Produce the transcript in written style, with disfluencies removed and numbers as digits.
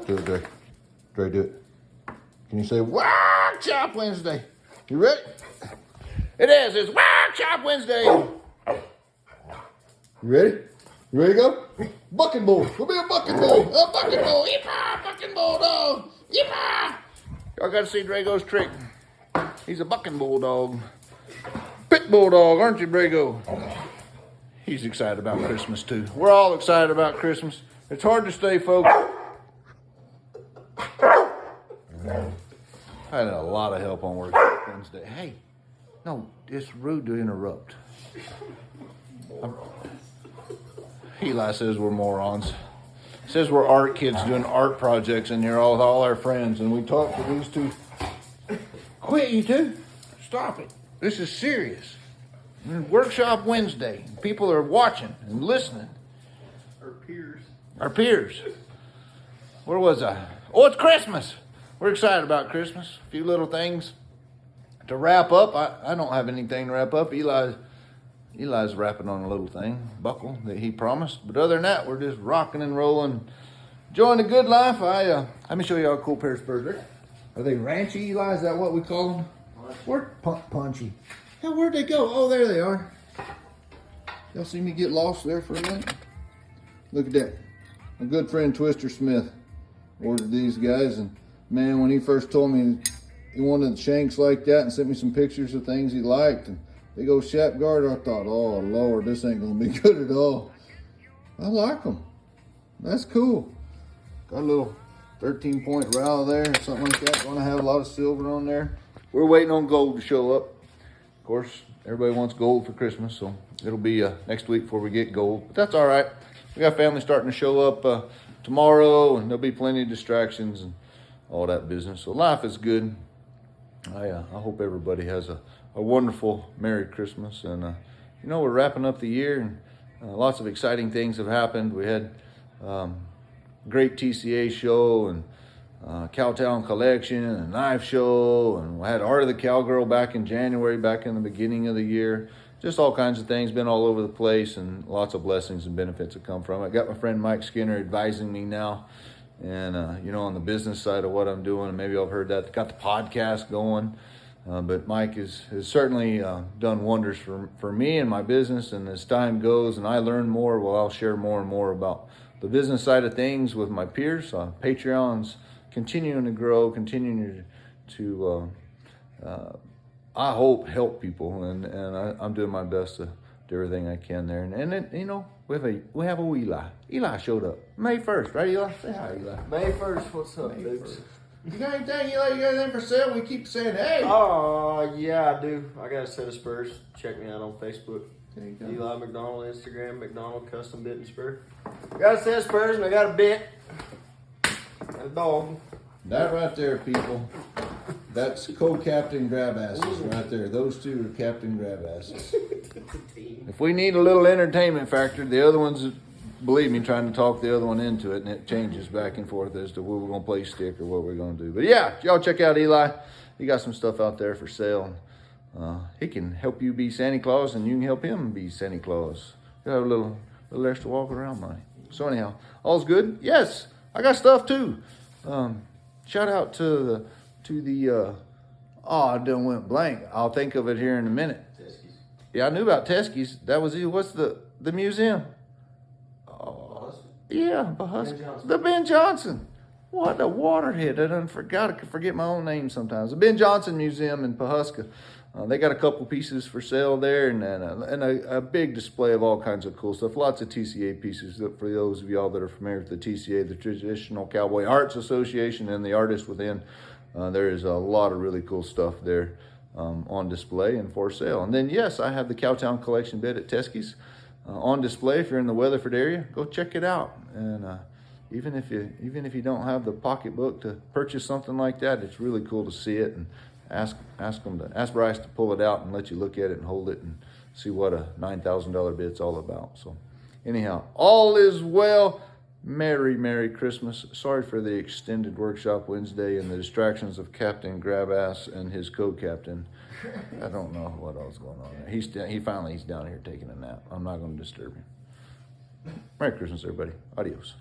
Do it, Dre. Dre, do it. Can you say Workshop Wednesday? You ready? It is. It's Workshop Wednesday. You ready? You ready to go? Bucking bull. Go be a bucking bull. A bucking bull. Yeehaw! Bucking bulldog. Yeehaw! Y'all got to see Drago's trick. He's a bucking bulldog. Pit bulldog, aren't you, Drago? He's excited about Christmas, too. We're all excited about Christmas. It's hard to stay focused. I had a lot of help on work Wednesday. Hey, no, it's rude to interrupt. Eli says we're morons. Says we're art kids doing art projects in here with all our friends, and we talk to these two. Quit, you two. Stop it. This is serious. Workshop Wednesday. People are watching and listening. Our peers. Where was I? Oh, it's Christmas. We're excited about Christmas. A few little things to wrap up. I don't have anything to wrap up. Eli's wrapping on a little thing, buckle that he promised. But other than that, we're just rocking and rolling, enjoying the good life. Let me show you how a cool pair of spurs. Are they ranchy, Eli? Is that what we call them? Where punchy? Hell, where'd they go? Oh, there they are. Y'all see me get lost there for a minute? Look at that. My good friend Twister Smith ordered these guys, and man, when he first told me he wanted shanks like that and sent me some pictures of things he liked, and they go Shap Garter, I thought, oh Lord, this ain't gonna be good at all. I like them. That's cool. Got a little 13-point rowel there, something like that. Gonna have a lot of silver on there. We're waiting on gold to show up. Of course, everybody wants gold for Christmas, so it'll be next week before we get gold. But that's all right. We got family starting to show up tomorrow, and there'll be plenty of distractions and all that business. So life is good. I hope everybody has a wonderful Merry Christmas. And, we're wrapping up the year, and lots of exciting things have happened. We had great TCA show, and Cowtown Collection, and a knife show, and we had Art of the Cowgirl back in January, back in the beginning of the year. Just all kinds of things, been all over the place, and lots of blessings and benefits that come from it. I got my friend Mike Skinner advising me now, and on the business side of what I'm doing, and maybe y'all have heard that. Got the podcast going, but Mike has certainly done wonders for me and my business, and as time goes and I learn more, well, I'll share more and more about the business side of things with my peers. Patreon's continuing to grow, continuing to I hope help people, and I'm doing my best to do everything I can there. And then, we have a Eli. Eli showed up May 1st, right, Eli? Say hi, Eli. May 1st, what's up, dudes? You got anything, Eli? You got anything for sale? We keep saying, hey. Oh, yeah, I do. I got a set of spurs. Check me out on Facebook. There you go. Eli McDonald, Instagram, McDonald Custom Bit and Spur. I got a set of spurs, and I got a bit. And a dog. That right there, people. That's co-captain grab asses right there. Those two are captain grab asses. If we need a little entertainment factor, the other one's, believe me, trying to talk the other one into it, and it changes back and forth as to where we're going to play stick or what we're going to do. But yeah, y'all check out Eli. He got some stuff out there for sale. He can help you be Santa Claus, and you can help him be Santa Claus. You have a little extra walk around money. So anyhow, all's good? Yes, I got stuff too. Shout out to the I done went blank. I'll think of it here in a minute. Teskey's. Yeah, I knew about Teskey's. That was it. What's the museum? Oh, yeah, the Ben Johnson. What a waterhead. I done forgot. I could forget my own name sometimes. The Ben Johnson Museum in Pawhuska. They got a couple pieces for sale there, and a big display of all kinds of cool stuff. Lots of TCA pieces for those of y'all that are familiar with the TCA, the Traditional Cowboy Arts Association, and the artists within. There is a lot of really cool stuff there on display and for sale. And then, yes, I have the Cowtown Collection bit at Teskey's on display. If you're in the Weatherford area, go check it out. And even if you don't have the pocketbook to purchase something like that, it's really cool to see it, and ask Bryce to pull it out and let you look at it and hold it and see what a $9,000 bit's all about. So anyhow, all is well. Merry Christmas. Sorry for the extended Workshop Wednesday and the distractions of Captain Grabass and his co-captain. I don't know what else is going on there. He's down here taking a nap. I'm not going to disturb him. Merry Christmas, everybody. Adios.